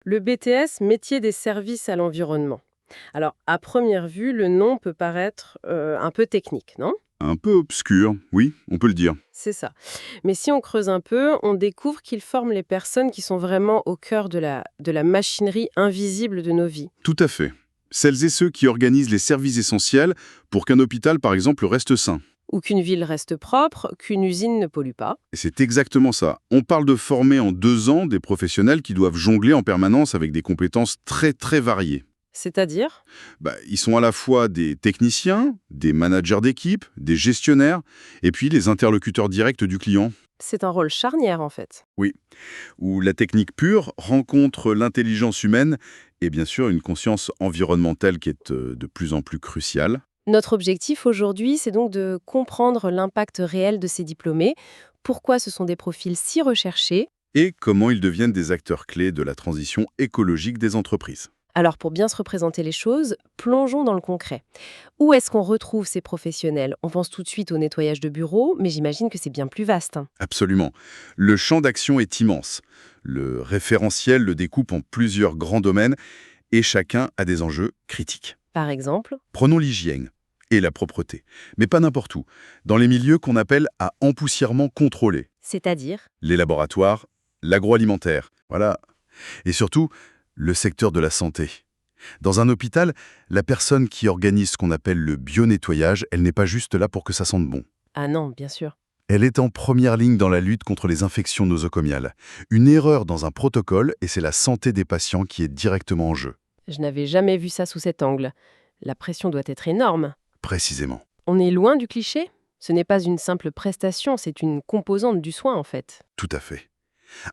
Le BTS, métier des services à l'environnement. Alors, à première vue, le nom peut paraître un peu technique, non? Un peu obscur, oui, on peut le dire. C'est ça. Mais si on creuse un peu, on découvre qu'ils forment les personnes qui sont vraiment au cœur de la machinerie invisible de nos vies. Tout à fait. Celles et ceux qui organisent les services essentiels pour qu'un hôpital, par exemple, reste sain. Ou qu'une ville reste propre, qu'une usine ne pollue pas. Et c'est exactement ça. On parle de former en 2 ans des professionnels qui doivent jongler en permanence avec des compétences très très variées. C'est-à-dire? Ils sont à la fois des techniciens, des managers d'équipe, des gestionnaires, et puis les interlocuteurs directs du client. C'est un rôle charnière en fait. Oui, où la technique pure rencontre l'intelligence humaine et bien sûr une conscience environnementale qui est de plus en plus cruciale. Notre objectif aujourd'hui, c'est donc de comprendre l'impact réel de ces diplômés, pourquoi ce sont des profils si recherchés. Et comment ils deviennent des acteurs clés de la transition écologique des entreprises. Alors pour bien se représenter les choses, plongeons dans le concret. Où est-ce qu'on retrouve ces professionnels? On pense tout de suite au nettoyage de bureaux, mais j'imagine que c'est bien plus vaste, hein. Absolument. Le champ d'action est immense. Le référentiel le découpe en plusieurs grands domaines et chacun a des enjeux critiques. Par exemple, Prenons l'hygiène et la propreté, mais pas n'importe où, dans les milieux qu'on appelle à empoussièrement contrôlé. c'est-à-dire, Les laboratoires, l'agroalimentaire, voilà. Et surtout, le secteur de la santé. Dans un hôpital, la personne qui organise ce qu'on appelle le bio-nettoyage, elle n'est pas juste là pour que ça sente bon. ah non, bien sûr. Elle est en première ligne dans la lutte contre les infections nosocomiales. Une erreur dans un protocole et c'est la santé des patients qui est directement en jeu. Je n'avais jamais vu ça sous cet angle. La pression doit être énorme. Précisément. On est loin du cliché? Ce n'est pas une simple prestation, c'est une composante du soin en fait. Tout à fait.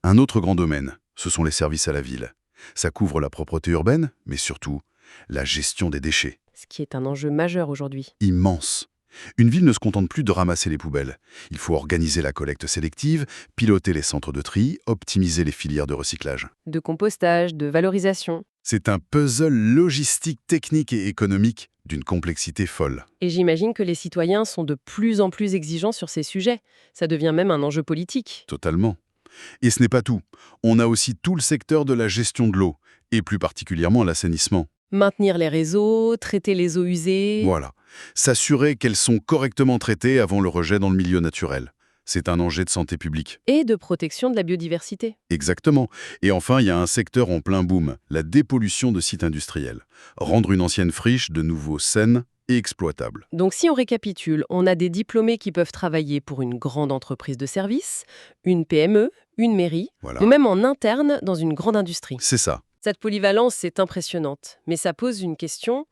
Un autre grand domaine, ce sont les services à la ville. Ça couvre la propreté urbaine, mais surtout la gestion des déchets. Ce qui est un enjeu majeur aujourd'hui. Immense. Une ville ne se contente plus de ramasser les poubelles. Il faut organiser la collecte sélective, piloter les centres de tri, optimiser les filières de recyclage. De compostage, de valorisation. C'est un puzzle logistique, technique et économique d'une complexité folle. Et j'imagine que les citoyens sont de plus en plus exigeants sur ces sujets. Ça devient même un enjeu politique. Totalement. Et ce n'est pas tout. On a aussi tout le secteur de la gestion de l'eau, et plus particulièrement l'assainissement. Maintenir les réseaux, traiter les eaux usées. Voilà. S'assurer qu'elles sont correctement traitées avant le rejet dans le milieu naturel. C'est un enjeu de santé publique. Et de protection de la biodiversité. Exactement. Et enfin, il y a un secteur en plein boom, la dépollution de sites industriels. Rendre une ancienne friche de nouveau saine et exploitable. Donc si on récapitule, on a des diplômés qui peuvent travailler pour une grande entreprise de services, une PME, une mairie, Voilà. ou même en interne dans une grande industrie. C'est ça. Cette polyvalence est impressionnante, mais ça pose une question.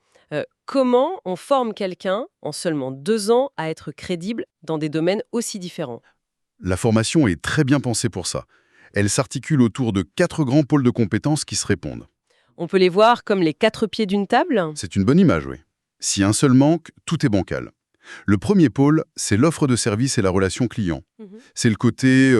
Comment on forme quelqu'un en seulement 2 ans à être crédible dans des domaines aussi différents? La formation est très bien pensée pour ça. Elle s'articule autour de 4 grands pôles de compétences qui se répondent. On peut les voir comme les 4 pieds d'une table? C'est une bonne image, oui. Si un seul manque, tout est bancal. Le premier pôle, c'est l'offre de service et la relation client. Mhm. C'est le côté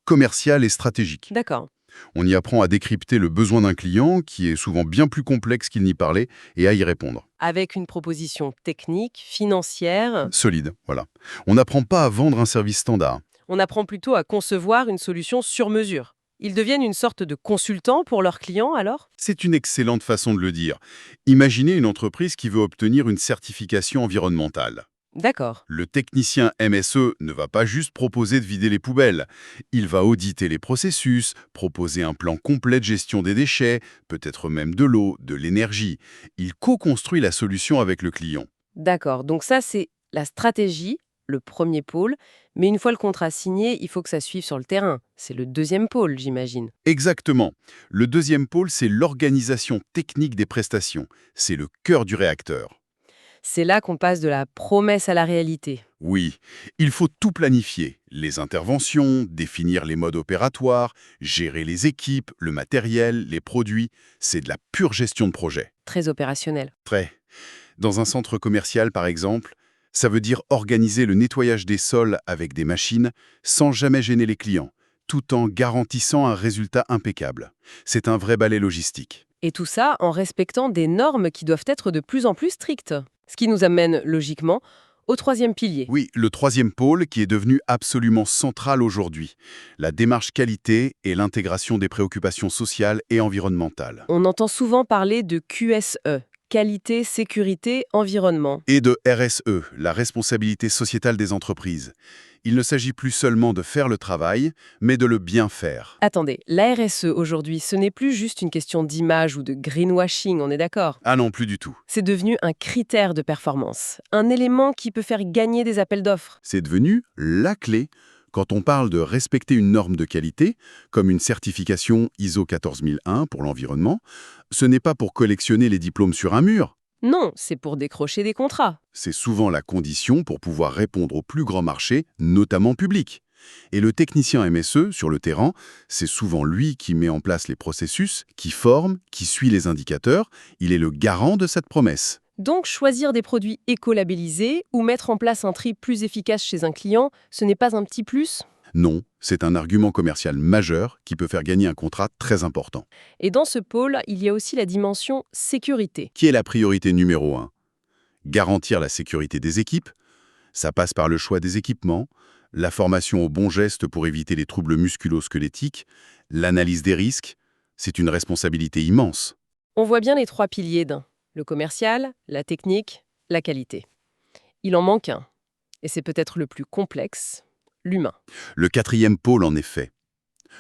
commercial et stratégique. D'accord. On y apprend à décrypter le besoin d'un client, qui est souvent bien plus complexe qu'il n'y parlait, et à y répondre. Avec une proposition technique, financière, Solide, voilà. On n'apprend pas à vendre un service standard. on apprend plutôt à concevoir une solution sur mesure. Ils deviennent une sorte de consultant pour leurs clients alors? C'est une excellente façon de le dire. Imaginez une entreprise qui veut obtenir une certification environnementale. D'accord. Le technicien MSE ne va pas juste proposer de vider les poubelles. Il va auditer les processus, proposer un plan complet de gestion des déchets, peut-être même de l'eau, de l'énergie. Il co-construit la solution avec le client. D'accord. Donc ça, c'est la stratégie, le premier pôle. Mais une fois le contrat signé, il faut que ça suive sur le terrain. C'est le deuxième pôle, j'imagine. Exactement. Le deuxième pôle, c'est l'organisation technique des prestations. C'est le cœur du réacteur. C'est là qu'on passe de la promesse à la réalité. Oui, il faut tout planifier. Les interventions, définir les modes opératoires, gérer les équipes, le matériel, les produits. C'est de la pure gestion de projet. Très opérationnel. Très. Dans un centre commercial, par exemple, ça veut dire organiser le nettoyage des sols avec des machines sans jamais gêner les clients, tout en garantissant un résultat impeccable. C'est un vrai balai logistique. Et tout ça en respectant des normes qui doivent être de plus en plus strictes. Ce qui nous amène logiquement au troisième pilier. Oui, le troisième pôle qui est devenu absolument central aujourd'hui, la démarche qualité et l'intégration des préoccupations sociales et environnementales. On entend souvent parler de QSE, qualité, sécurité, environnement. Et de RSE, la responsabilité sociétale des entreprises. Il ne s'agit plus seulement de faire le travail, mais de le bien faire. Attendez, la RSE aujourd'hui, ce n'est plus juste une question d'image ou de greenwashing, on est d'accord? Ah non, plus du tout. C'est devenu un critère de performance, un élément qui peut faire gagner des appels d'offres. C'est devenu la clé quand on parle de respecter une norme de qualité, comme une certification ISO 14001 pour l'environnement. Ce n'est pas pour collectionner les diplômes sur un mur. Non, c'est pour décrocher des contrats. C'est souvent la condition pour pouvoir répondre aux plus grands marchés, notamment publics. Et le technicien MSE, sur le terrain, c'est souvent lui qui met en place les processus, qui forme, qui suit les indicateurs. Il est le garant de cette promesse. Donc, choisir des produits écolabellisés ou mettre en place un tri plus efficace chez un client, ce n'est pas un petit plus? Non, c'est un argument commercial majeur qui peut faire gagner un contrat très important. Et dans ce pôle, il y a aussi la dimension sécurité. Qui est la priorité numéro 1? Garantir la sécurité des équipes. Ça passe par le choix des équipements, la formation aux bons gestes pour éviter les troubles musculo-squelettiques, l'analyse des risques. C'est une responsabilité immense. On voit bien les trois piliers d'un: le commercial, la technique, la qualité. Il en manque un, et c'est peut-être le plus complexe: l'humain. Le quatrième pôle, en effet,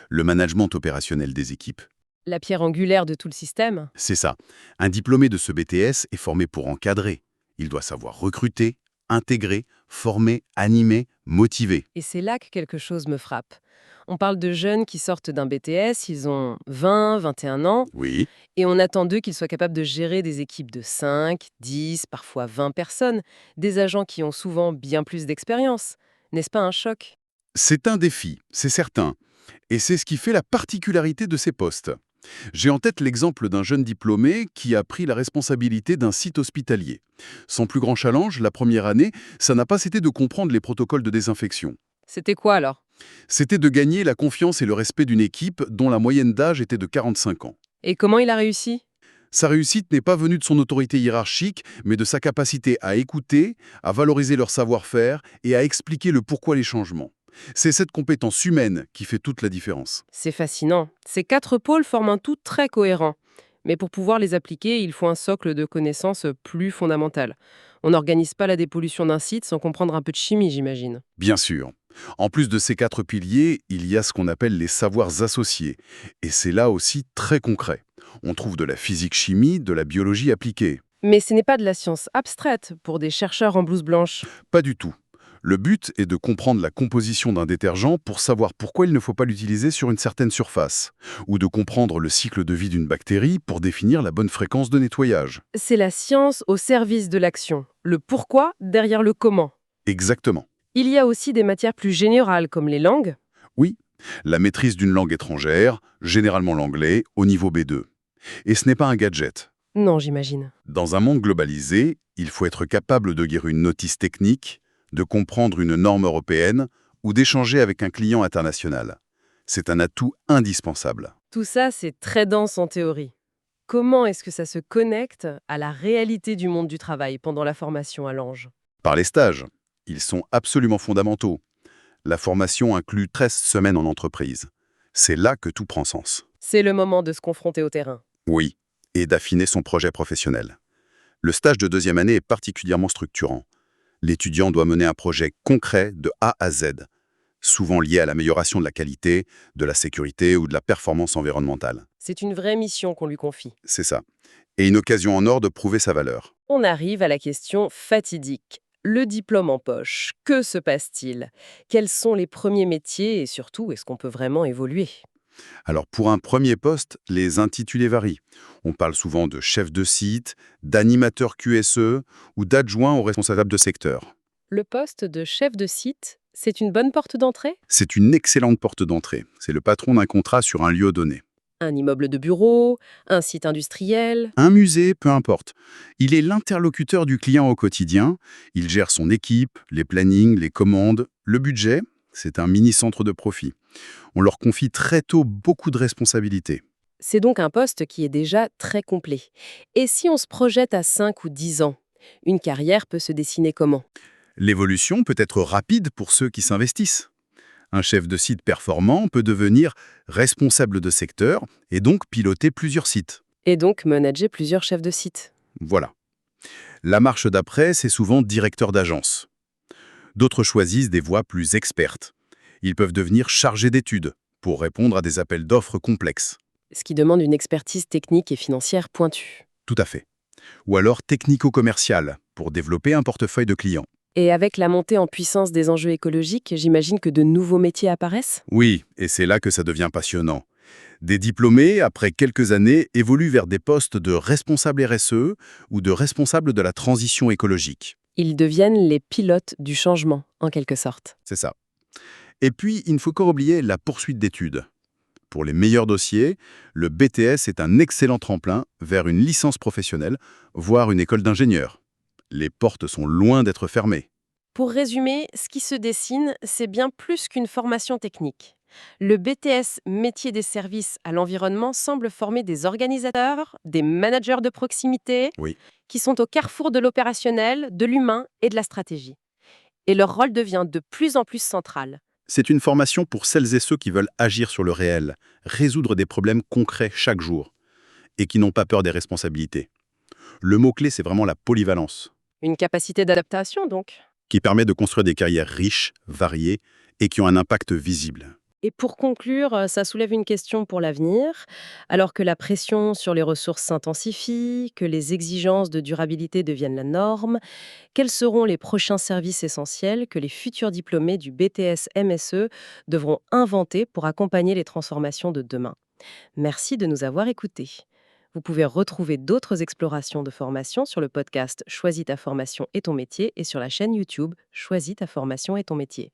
le management opérationnel des équipes. La pierre angulaire de tout le système. C'est ça. Un diplômé de ce BTS est formé pour encadrer. Il doit savoir recruter, intégrer, former, animer, motiver. Et c'est là que quelque chose me frappe. On parle de jeunes qui sortent d'un BTS, ils ont 20, 21 ans, Oui, et on attend d'eux qu'ils soient capables de gérer des équipes de 5, 10, parfois 20 personnes, des agents qui ont souvent bien plus d'expérience. N'est-ce pas un choc? c'est un défi, c'est certain. Et c'est ce qui fait la particularité de ces postes. J'ai en tête l'exemple d'un jeune diplômé qui a pris la responsabilité d'un site hospitalier. Son plus grand challenge, la première année, ça n'a pas été de comprendre les protocoles de désinfection. C'était quoi alors? C'était de gagner la confiance et le respect d'une équipe dont la moyenne d'âge était de 45 ans. Et comment il a réussi? Sa réussite n'est pas venue de son autorité hiérarchique, mais de sa capacité à écouter, à valoriser leur savoir-faire et à expliquer le pourquoi les changements. C'est cette compétence humaine qui fait toute la différence. C'est fascinant. Ces 4 pôles forment un tout très cohérent. Mais pour pouvoir les appliquer, il faut un socle de connaissances plus fondamental. On n'organise pas la dépollution d'un site sans comprendre un peu de chimie, j'imagine. Bien sûr. En plus de ces 4 piliers, il y a ce qu'on appelle les savoirs associés. Et c'est là aussi très concret. On trouve de la physique-chimie, de la biologie appliquée. Mais ce n'est pas de la science abstraite pour des chercheurs en blouse blanche. Pas du tout. Le but est de comprendre la composition d'un détergent pour savoir pourquoi il ne faut pas l'utiliser sur une certaine surface, ou de comprendre le cycle de vie d'une bactérie pour définir la bonne fréquence de nettoyage. C'est la science au service de l'action. Le pourquoi derrière le comment. Exactement. Il y a aussi des matières plus générales comme les langues. Oui, la maîtrise d'une langue étrangère, généralement l'anglais, au niveau B2. Et ce n'est pas un gadget. Non, j'imagine. Dans un monde globalisé, il faut être capable de lire une notice technique, de comprendre une norme européenne ou d'échanger avec un client international. C'est un atout indispensable. Tout ça, c'est très dense en théorie. Comment est-ce que ça se connecte à la réalité du monde du travail pendant la formation à l'Ange? Par les stages, ils sont absolument fondamentaux. La formation inclut 13 semaines en entreprise. C'est là que tout prend sens. C'est le moment de se confronter au terrain. Oui, et d'affiner son projet professionnel. Le stage de deuxième année est particulièrement structurant. L'étudiant doit mener un projet concret de A à Z, souvent lié à l'amélioration de la qualité, de la sécurité ou de la performance environnementale. C'est une vraie mission qu'on lui confie. C'est ça. Et une occasion en or de prouver sa valeur. On arrive à la question fatidique. Le diplôme en poche, que se passe-t-il? Quels sont les premiers métiers et surtout, est-ce qu'on peut vraiment évoluer? Alors pour un premier poste, les intitulés varient. On parle souvent de chef de site, d'animateur QSE ou d'adjoint au responsable de secteur. Le poste de chef de site, c'est une bonne porte d'entrée? C'est une excellente porte d'entrée. C'est le patron d'un contrat sur un lieu donné. Un immeuble de bureau, un site industriel? Un musée, peu importe. Il est l'interlocuteur du client au quotidien. Il gère son équipe, les plannings, les commandes, le budget. C'est un mini-centre de profit. On leur confie très tôt beaucoup de responsabilités. C'est donc un poste qui est déjà très complet. Et si on se projette à 5 ou 10 ans, une carrière peut se dessiner comment? L'évolution peut être rapide pour ceux qui s'investissent. Un chef de site performant peut devenir responsable de secteur et donc piloter plusieurs sites. Et donc manager plusieurs chefs de site. Voilà. La marche d'après, c'est souvent directeur d'agence. D'autres choisissent des voies plus expertes. Ils peuvent devenir chargés d'études pour répondre à des appels d'offres complexes. Ce qui demande une expertise technique et financière pointue. Tout à fait. Ou alors technico-commercial pour développer un portefeuille de clients. Et avec la montée en puissance des enjeux écologiques, j'imagine que de nouveaux métiers apparaissent? Oui, et c'est là que ça devient passionnant. Des diplômés, après quelques années, évoluent vers des postes de responsable RSE ou de responsable de la transition écologique. Ils deviennent les pilotes du changement, en quelque sorte. C'est ça. Et puis, il ne faut pas oublier la poursuite d'études. Pour les meilleurs dossiers, le BTS est un excellent tremplin vers une licence professionnelle, voire une école d'ingénieur. Les portes sont loin d'être fermées. Pour résumer, ce qui se dessine, c'est bien plus qu'une formation technique. Le BTS Métier des services à l'environnement semble former des organisateurs, des managers de proximité, Oui, qui sont au carrefour de l'opérationnel, de l'humain et de la stratégie. Et leur rôle devient de plus en plus central. c'est une formation pour celles et ceux qui veulent agir sur le réel, résoudre des problèmes concrets chaque jour, et qui n'ont pas peur des responsabilités. Le mot-clé, c'est vraiment la polyvalence, Une capacité d'adaptation, donc. qui permet de construire des carrières riches, variées, et qui ont un impact visible. Et pour conclure, ça soulève une question pour l'avenir. Alors que la pression sur les ressources s'intensifie, que les exigences de durabilité deviennent la norme, quels seront les prochains services essentiels que les futurs diplômés du BTS MSE devront inventer pour accompagner les transformations de demain? Merci de nous avoir écoutés. Vous pouvez retrouver d'autres explorations de formation sur le podcast Choisis ta formation et ton métier et sur la chaîne YouTube Choisis ta formation et ton métier.